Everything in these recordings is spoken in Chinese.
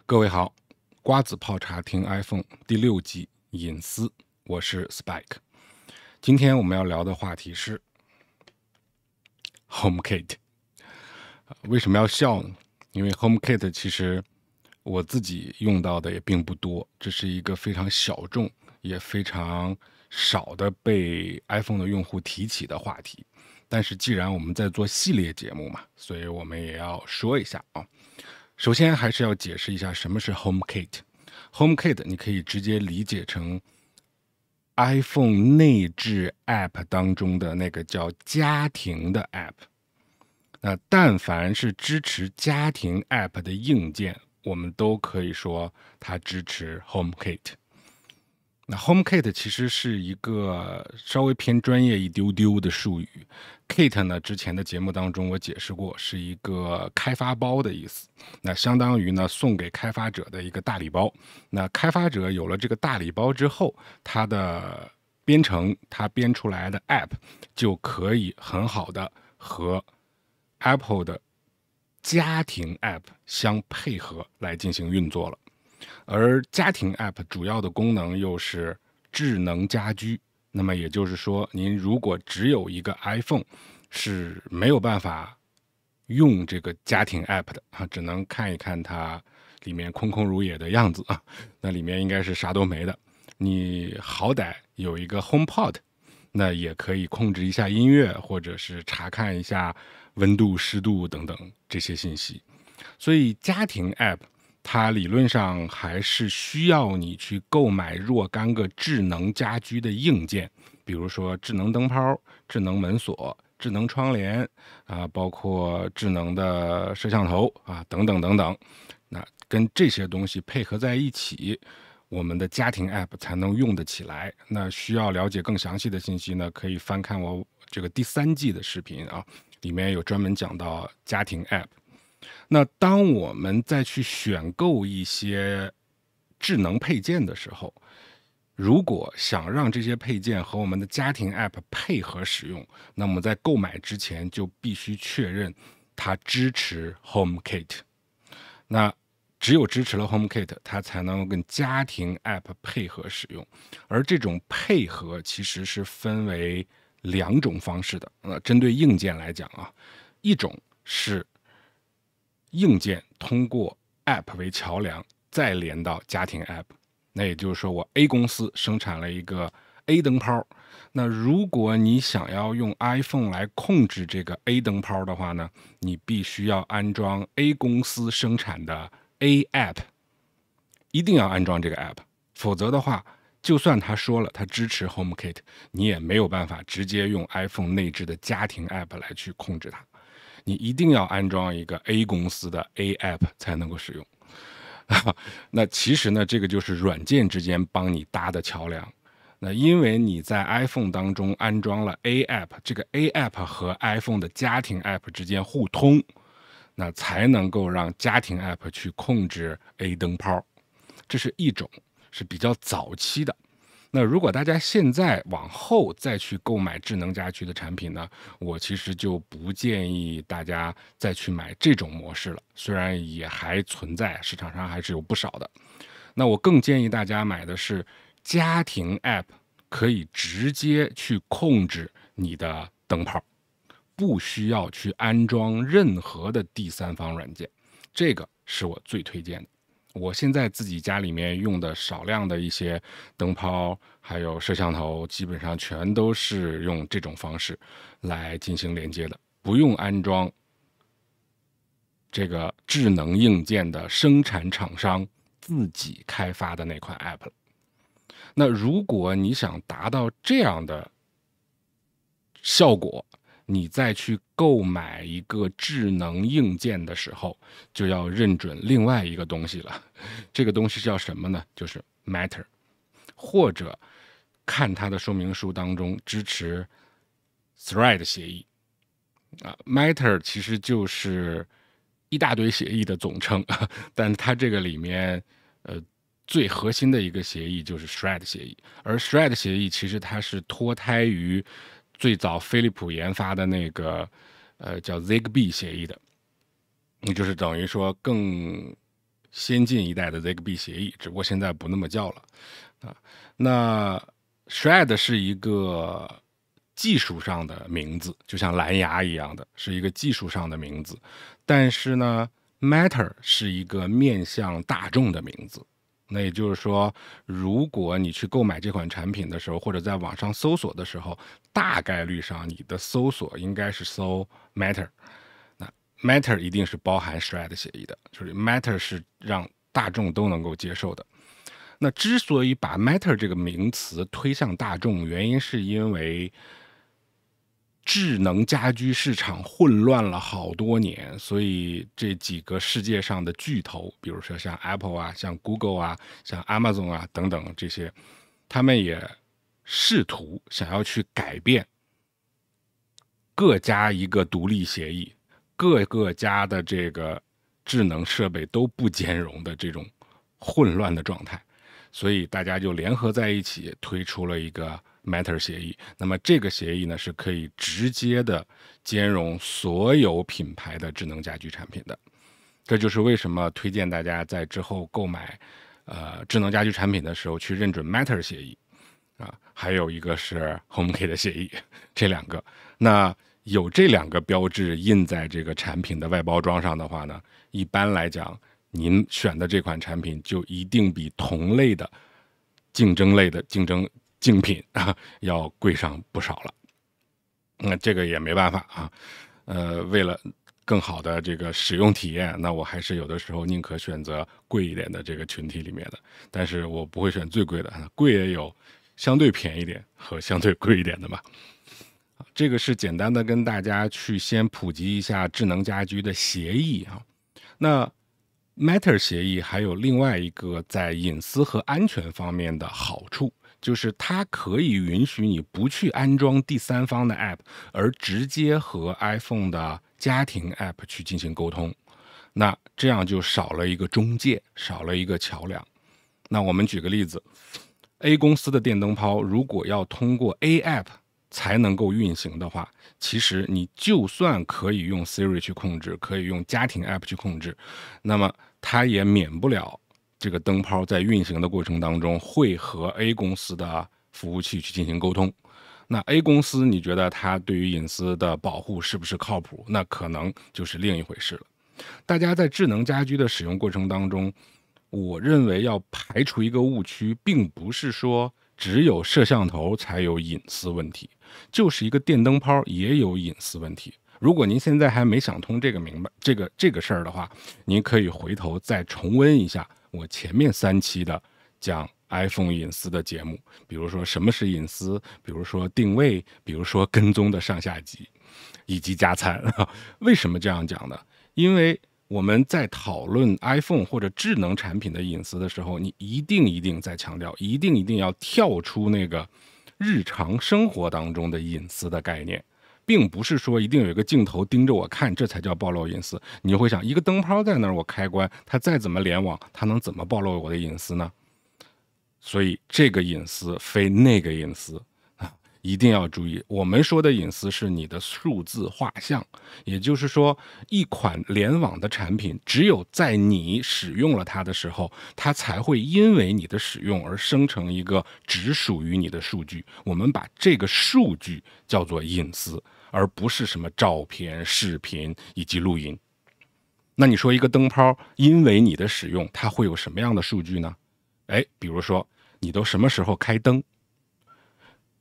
各位好，瓜子泡茶听 iPhone 第6集隐私，我是 Spike。今天我们要聊的话题是 HomeKit。为什么要笑呢？因为 HomeKit 其实我自己用到的也并不多，这是一个非常小众也非常少的被 iPhone 的用户提起的话题。但是既然我们在做系列节目嘛，所以我们也要说一下啊。首先还是要解释一下什么是 HomeKit。HomeKit 你可以直接理解成 iPhone 内置 App 当中的那个叫家庭的 App。那但凡是支持家庭 App 的硬件，我们都可以说它支持 HomeKit。那 HomeKit 其实是一个稍微偏专业一丢丢的术语。Kit 呢，之前的节目当中我解释过，是一个开发包的意思。那相当于呢送给开发者的一个大礼包。那开发者有了这个大礼包之后，他的编程，他编出来的 App 就可以很好的和 Apple 的家庭 App 相配合来进行运作了。而家庭 App 主要的功能又是智能家居，那么也就是说，您如果只有一个 iPhone， 是没有办法用这个家庭 App 的啊，只能看一看它里面空空如也的样子啊，那里面应该是啥都没的。你好歹有一个 HomePod， 那也可以控制一下音乐，或者是查看一下温度、湿度等等这些信息。所以家庭 App它理论上还是需要你去购买若干个智能家居的硬件，比如说智能灯泡、智能门锁、智能窗帘包括智能的摄像头等等等等。那跟这些东西配合在一起，我们的家庭 App 才能用得起来。那需要了解更详细的信息呢，可以翻看我这个第3季的视频啊，里面有专门讲到家庭 App。那当我们再去选购一些智能配件的时候，如果想让这些配件和我们的家庭 App 配合使用，那么在购买之前就必须确认它支持 HomeKit。那只有支持了 HomeKit， 它才能跟家庭 App 配合使用。而这种配合其实是分为2种方式的。针对硬件来讲啊，一种是硬件通过 App 为桥梁，再连到家庭 App。那也就是说，我 A 公司生产了一个 A 灯泡，那如果你想要用 iPhone 来控制这个 A 灯泡的话呢，你必须要安装 A 公司生产的 A App， 一定要安装这个 App， 否则的话，就算他说了他支持 HomeKit， 你也没有办法直接用 iPhone 内置的家庭 App 来去控制它。你一定要安装一个 A 公司的 A App 才能够使用。那其实呢，这个就是软件之间帮你搭的桥梁。那因为你在 iPhone 当中安装了 A App， 这个 A App 和 iPhone 的家庭 App 之间互通，那才能够让家庭 App 去控制 A 灯泡。这是一种，是比较早期的。那如果大家现在往后再去购买智能家居的产品呢，我其实就不建议大家再去买这种模式了，虽然也还存在，市场上还是有不少的。那我更建议大家买的是家庭 App， 可以直接去控制你的灯泡，不需要去安装任何的第三方软件，这个是我最推荐的。我现在自己家里面用的少量的一些灯泡还有摄像头，基本上全都是用这种方式来进行连接的，不用安装这个智能硬件的生产厂商自己开发的那款 App 了。那如果你想达到这样的效果，你再去购买一个智能硬件的时候，就要认准另外一个东西了。这个东西叫什么呢？就是 Matter， 或者看它的说明书当中支持 Thread 协议Matter 其实就是一大堆协议的总称，但它这个里面最核心的一个协议就是 Thread 协议。而 Thread 协议其实它是脱胎于最早飞利浦研发的那个叫 Zigbee 协议的，就是等于说更先进一代的 Zigbee 协议，只不过现在不那么叫了啊。那 Thread 是一个技术上的名字，就像蓝牙一样的，是一个技术上的名字。但是呢 Matter 是一个面向大众的名字。那也就是说，如果你去购买这款产品的时候，或者在网上搜索的时候，大概率上你的搜索应该是搜 Matter。那 Matter 一定是包含 Thread 协议的，就是 Matter 是让大众都能够接受的。那之所以把 Matter 这个名词推向大众，原因是因为智能家居市场混乱了好多年，所以这几个世界上的巨头，比如说像 Apple 啊、像 Google 啊、像 Amazon 啊等等这些，他们也试图想要去改变各家一个独立协议，各个家的这个智能设备都不兼容的这种混乱的状态，所以大家就联合在一起推出了一个Matter 协议。那么这个协议呢，是可以直接的兼容所有品牌的智能家居产品的。这就是为什么推荐大家在之后购买智能家居产品的时候去认准 Matter 协议啊，还有一个是 HomeKit 的协议，这两个。那有这两个标志印在这个产品的外包装上的话呢，一般来讲，您选的这款产品就一定比同类的竞争类的竞品要贵上不少了。那这个也没办法啊，为了更好的这个使用体验，那我还是有的时候宁可选择贵一点的这个群体里面的，但是我不会选最贵的，贵也有相对便宜点和相对贵一点的嘛。这个是简单的跟大家去先普及一下智能家居的协议啊。那 Matter 协议还有另外一个在隐私和安全方面的好处，就是它可以允许你不去安装第三方的 App， 而直接和 iPhone 的家庭 App 去进行沟通。那这样就少了一个中介，少了一个桥梁。那我们举个例子， A 公司的电灯泡如果要通过 A App 才能够运行的话，其实你就算可以用 Siri 去控制，可以用家庭 App 去控制，那么它也免不了这个灯泡在运行的过程当中会和 A 公司的服务器去进行沟通。那 A 公司你觉得它对于隐私的保护是不是靠谱？那可能就是另一回事了。大家在智能家居的使用过程当中，我认为要排除一个误区，并不是说只有摄像头才有隐私问题，就是一个电灯泡也有隐私问题。如果您现在还没想通这个明白这个事儿的话，您可以回头再重温一下我前面3期的讲 iPhone 隐私的节目，比如说什么是隐私，比如说定位，比如说跟踪的上下级，以及加餐。为什么这样讲呢？因为我们在讨论 iPhone 或者智能产品的隐私的时候，你一定在强调，一定要跳出那个日常生活当中的隐私的概念，并不是说一定有一个镜头盯着我看，这才叫暴露隐私。你就会想，一个灯泡在那儿，我开关，它再怎么联网，它能怎么暴露我的隐私呢？所以这个隐私非那个隐私啊，一定要注意。我们说的隐私是你的数字画像，也就是说，一款联网的产品，只有在你使用了它的时候，它才会因为你的使用而生成一个只属于你的数据。我们把这个数据叫做隐私，而不是什么照片、视频以及录音。那你说一个灯泡因为你的使用，它会有什么样的数据呢？比如说你都什么时候开灯？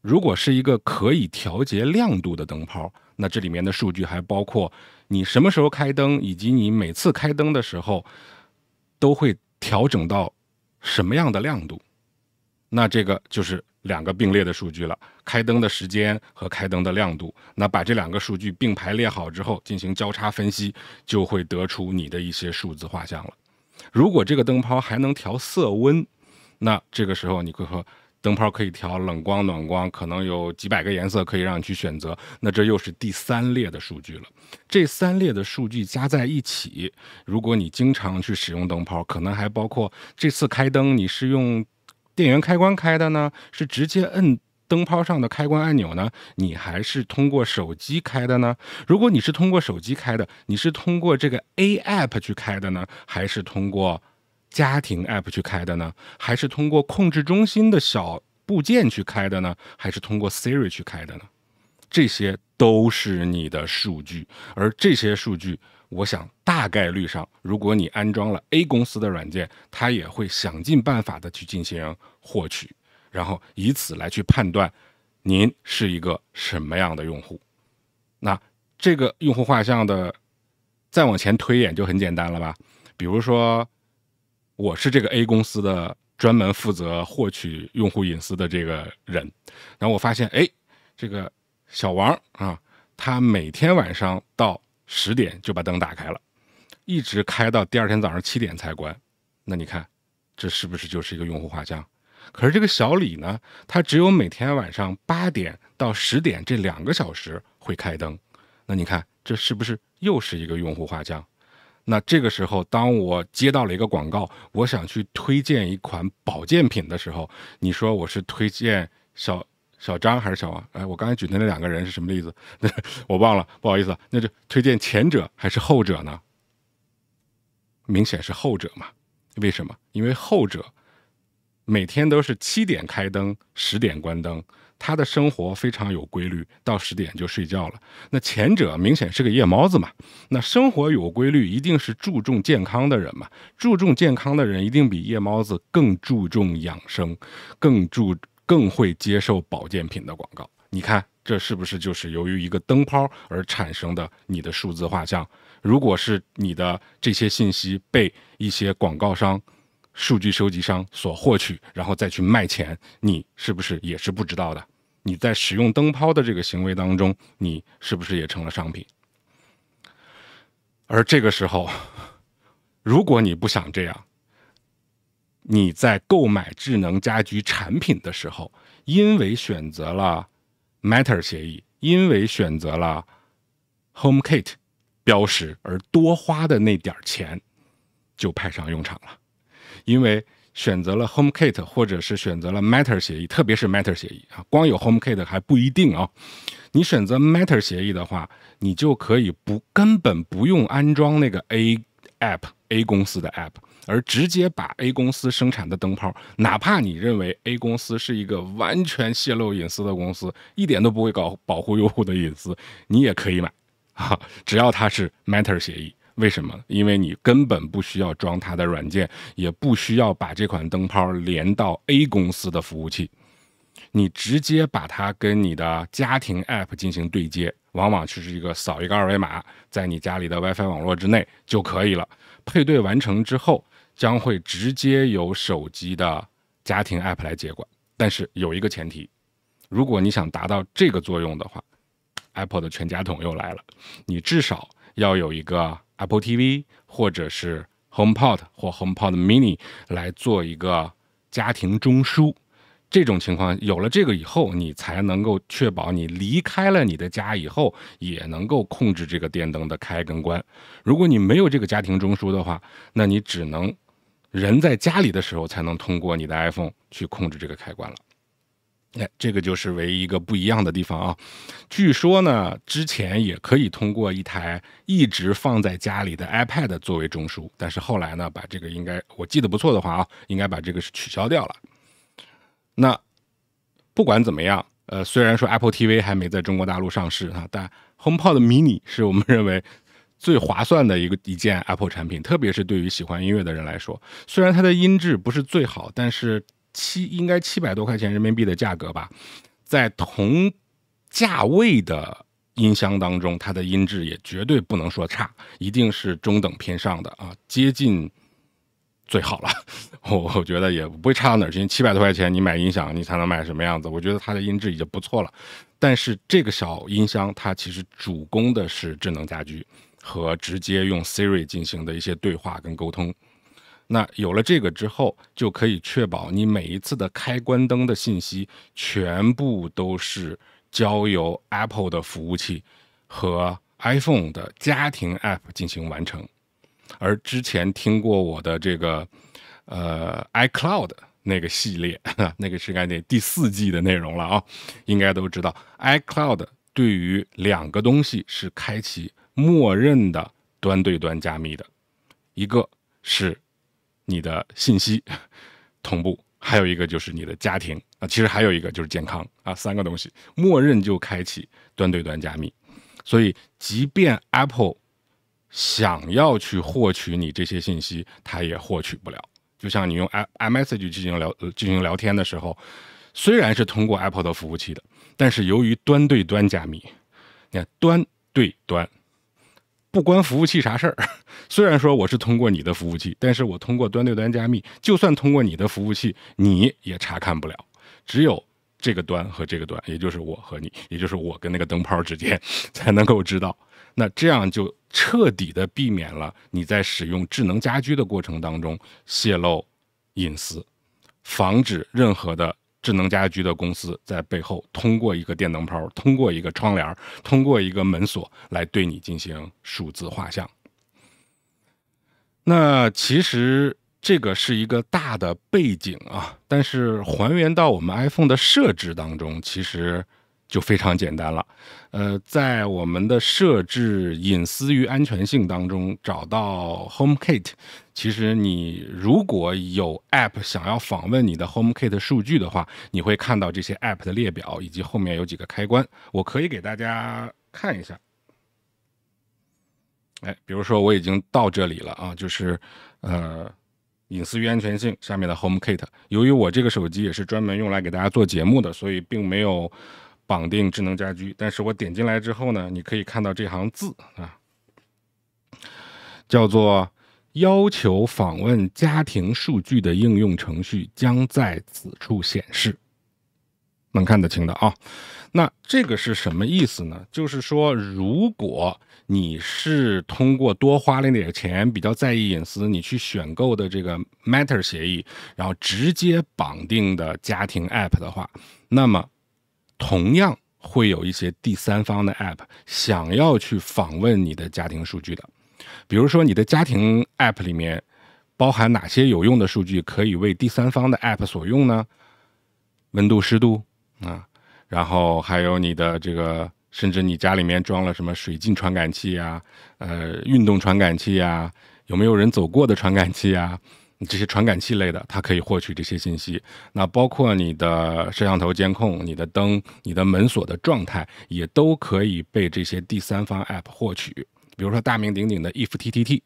如果是一个可以调节亮度的灯泡，那这里面的数据还包括你什么时候开灯，以及你每次开灯的时候都会调整到什么样的亮度。那这个就是2个并列的数据了，开灯的时间和开灯的亮度。那把这2个数据并排列好之后，进行交叉分析，就会得出你的一些数字画像了。如果这个灯泡还能调色温，那这个时候你会说灯泡可以调冷光、暖光，可能有几百个颜色可以让你去选择，那这又是第3列的数据了。这3列的数据加在一起，如果你经常去使用灯泡，可能还包括这次开灯你是用电源开关开的呢，是直接摁灯泡上的开关按钮呢，你还是通过手机开的呢？如果你是通过手机开的，你是通过这个 A App 去开的呢，还是通过家庭 App 去开的呢？还是通过控制中心的小部件去开的呢？还是通过 Siri 去开的呢？这些都是你的数据，而这些数据，我想大概率上，如果你安装了 A 公司的软件，它也会想尽办法的去进行获取，然后以此来去判断您是一个什么样的用户。那这个用户画像的再往前推演就很简单了吧？比如说，我是这个 A 公司的专门负责获取用户隐私的这个人，然后我发现，哎，这个小王啊，他每天晚上到10点就把灯打开了，一直开到第二天早上7点才关。那你看，这是不是就是一个用户画像？可是这个小李呢，他只有每天晚上8点到10点这2个小时会开灯。那你看，这是不是又是一个用户画像？那这个时候，当我接到了一个广告，我想去推荐一款保健品的时候，你说我是推荐小张还是小王？哎，我刚才举的那2个人是什么例子？我忘了，不好意思。那就推荐前者还是后者呢？明显是后者嘛。为什么？因为后者每天都是7点开灯，10点关灯，他的生活非常有规律，到10点就睡觉了。那前者明显是个夜猫子嘛。那生活有规律，一定是注重健康的人嘛。注重健康的人一定比夜猫子更注重养生，更会接受保健品的广告。你看，这是不是就是由于一个灯泡而产生的你的数字画像？如果是你的这些信息被一些广告商、数据收集商所获取，然后再去卖钱，你是不是也是不知道的？你在使用灯泡的这个行为当中，你是不是也成了商品？而这个时候，如果你不想这样，你在购买智能家居产品的时候，因为选择了 Matter 协议，因为选择了 HomeKit 标识而多花的那点钱就派上用场了。因为选择了 HomeKit 或者是选择了 Matter 协议，特别是 Matter 协议啊，光有 HomeKit 还不一定啊。你选择 Matter 协议的话，你就可以根本不用安装那个 A 公司的 App， 而直接把 A 公司生产的灯泡，哪怕你认为 A 公司是一个完全泄露隐私的公司，一点都不会保护用户的隐私，你也可以买啊，只要它是 Matter 协议。为什么？因为你根本不需要装它的软件，也不需要把这款灯泡连到 A 公司的服务器，你直接把它跟你的家庭 App 进行对接，往往就是一个扫一个二维码，在你家里的 WiFi 网络之内就可以了。配对完成之后，将会直接由手机的家庭 App 来接管。但是有一个前提，如果你想达到这个作用的话， Apple 的全家桶又来了，你至少要有一个 Apple TV 或者是 HomePod 或 HomePod Mini 来做一个家庭中枢。这种情况有了这个以后，你才能够确保你离开了你的家以后也能够控制这个电灯的开跟关。如果你没有这个家庭中枢的话，那你只能人在家里的时候才能通过你的 iPhone 去控制这个开关了。这个就是唯一一个不一样的地方啊。据说呢，之前也可以通过一台一直放在家里的 iPad 作为中枢，但是后来呢，把这个应该我记得不错的话啊，应该把这个是取消掉了。那不管怎么样，虽然说 Apple TV 还没在中国大陆上市啊，但 HomePod Mini 是我们认为最划算的一件 Apple 产品，特别是对于喜欢音乐的人来说。虽然它的音质不是最好，但是应该700多块钱人民币的价格吧，在同价位的音箱当中，它的音质也绝对不能说差，一定是中等偏上的啊，接近最好了。我觉得也不会差到哪儿去，700多块钱你买音响你才能买什么样子？我觉得它的音质已经不错了。但是这个小音箱它其实主攻的是智能家居和直接用 Siri 进行的一些对话跟沟通。那有了这个之后，就可以确保你每一次的开关灯的信息全部都是交由 Apple 的服务器和 iPhone 的家庭 App 进行完成。而之前听过我的这个iCloud 那个系列，那个是该第4季的内容了啊，应该都知道 iCloud 对于2个东西是开启默认的端对端加密的，一个是你的信息同步，还有一个就是你的家庭啊，其实还有一个就是健康啊，三个东西默认就开启端对端加密。所以即便 Apple 想要去获取你这些信息，它也获取不了。就像你用 iMessage 进行聊天的时候，虽然是通过 Apple 的服务器的，但是由于端对端加密，你看端对端不关服务器啥事儿。虽然说我是通过你的服务器，但是我通过端对端加密，就算通过你的服务器，你也查看不了。只有这个端和这个端，也就是我和你，也就是我跟那个灯泡之间，才能够知道。那这样就彻底的避免了你在使用智能家居的过程当中泄露隐私，防止任何的智能家居的公司在背后通过一个电灯泡、通过一个窗帘、通过一个门锁来对你进行数字画像。那其实这个是一个大的背景啊，但是还原到我们 iPhone 的设置当中，其实就非常简单了。在我们的设置隐私与安全性当中找到 HomeKit， 其实你如果有 App 想要访问你的 HomeKit 数据的话，你会看到这些 App 的列表以及后面有几个开关，我可以给大家看一下。比如说我已经到这里了啊，就是隐私与安全性下面的 HomeKit。由于我这个手机也是专门用来给大家做节目的，所以并没有绑定智能家居。但是我点进来之后呢，你可以看到这行字啊，叫做要求访问家庭数据的应用程序将在此处显示。能看得清的啊。那这个是什么意思呢？就是说，如果你是通过多花了点钱，比较在意隐私，你去选购的这个 Matter 协议，然后直接绑定的家庭 App 的话，那么同样会有一些第三方的 App 想要去访问你的家庭数据的。比如说你的家庭 App 里面包含哪些有用的数据可以为第三方的 App 所用呢？温度、湿度啊，然后还有你的这个，甚至你家里面装了什么水浸传感器啊，运动传感器啊，有没有人走过的传感器啊，这些传感器类的，它可以获取这些信息。那包括你的摄像头监控、你的灯、你的门锁的状态，也都可以被这些第三方 App 获取。比如说大名鼎鼎的 IFTTT，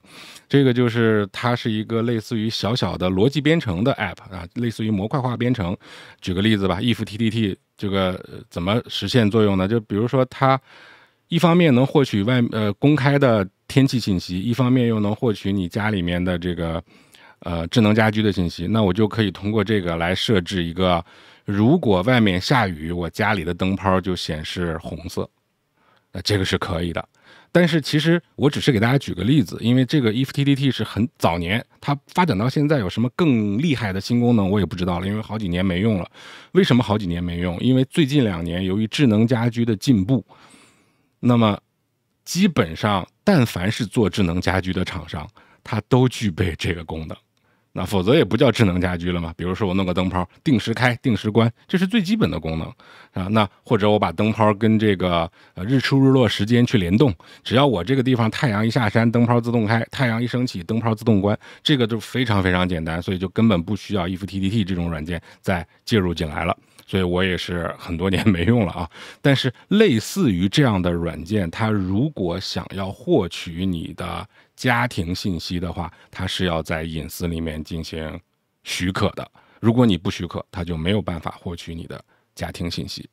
这个就是它是一个类似于小小的逻辑编程的 App 啊，类似于模块化编程。举个例子吧， IFTTT 这个怎么实现作用呢？就比如说它一方面能获取公开的天气信息，一方面又能获取你家里面的这个智能家居的信息，那我就可以通过这个来设置一个，如果外面下雨，我家里的灯泡就显示红色，这个是可以的。但是其实我只是给大家举个例子，因为这个 IFTTT 是很早年，它发展到现在有什么更厉害的新功能我也不知道了，因为好几年没用了。为什么好几年没用？因为最近2年由于智能家居的进步，那么基本上但凡是做智能家居的厂商，它都具备这个功能。那否则也不叫智能家居了嘛。比如说我弄个灯泡定时开定时关，这是最基本的功能啊。那或者我把灯泡跟这个日出日落时间去联动，只要我这个地方太阳一下山灯泡自动开，太阳一升起灯泡自动关，这个就非常非常简单，所以就根本不需要 IFTTT 这种软件再介入进来了。所以我也是很多年没用了啊。但是类似于这样的软件，它如果想要获取你的家庭信息的话，它是要在隐私里面进行许可的。如果你不许可，它就没有办法获取你的家庭信息。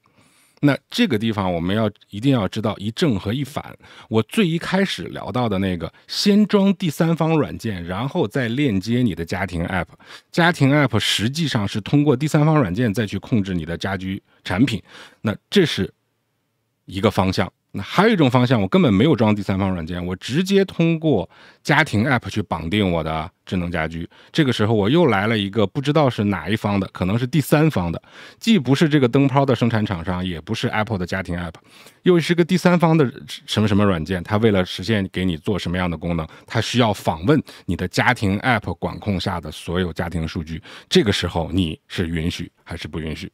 那这个地方我们一定要知道一正和一反。我最一开始聊到的那个，先装第三方软件，然后再链接你的家庭 App。家庭 App 实际上是通过第三方软件再去控制你的家居产品。那这是一个方向。那还有一种方向，我根本没有装第三方软件，我直接通过家庭 App 去绑定我的智能家居。这个时候我又来了一个不知道是哪一方的，可能是第三方的，既不是这个灯泡的生产厂商，也不是 Apple 的家庭 App， 又是个第三方的什么什么软件。它为了实现给你做什么样的功能，它需要访问你的家庭 App 管控下的所有家庭数据。这个时候你是允许还是不允许？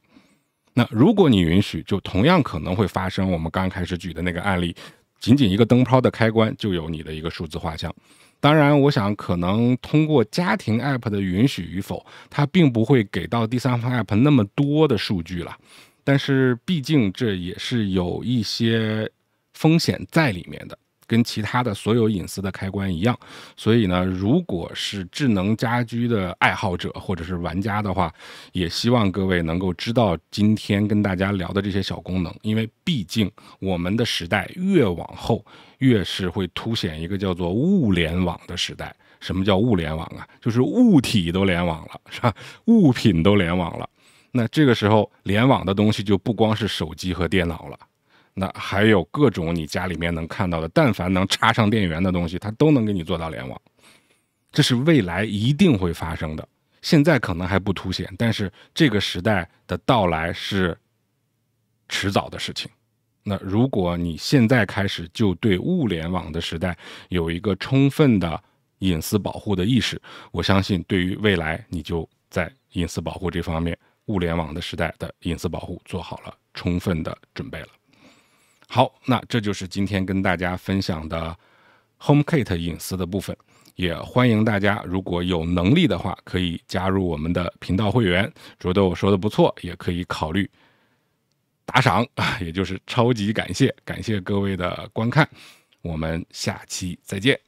那如果你允许，就同样可能会发生我们刚开始举的那个案例，仅仅一个灯泡的开关就有你的一个数字画像。当然，我想可能通过家庭 App 的允许与否，它并不会给到第三方 App 那么多的数据了。但是毕竟这也是有一些风险在里面的，跟其他的所有隐私的开关一样。所以呢，如果是智能家居的爱好者或者是玩家的话，也希望各位能够知道今天跟大家聊的这些小功能，因为毕竟我们的时代越往后，越是会凸显一个叫做物联网的时代。什么叫物联网啊？就是物体都联网了，是吧？物品都联网了。那这个时候联网的东西就不光是手机和电脑了，那还有各种你家里面能看到的，但凡能插上电源的东西，它都能给你做到联网。这是未来一定会发生的，现在可能还不凸显，但是这个时代的到来是迟早的事情。那如果你现在开始就对物联网的时代有一个充分的隐私保护的意识，我相信对于未来你就在隐私保护这方面，物联网的时代的隐私保护做好了充分的准备了。好，那这就是今天跟大家分享的 HomeKit 隐私的部分，也欢迎大家如果有能力的话，可以加入我们的频道会员，觉得我说的不错，也可以考虑打赏，也就是超级感谢，感谢各位的观看，我们下期再见。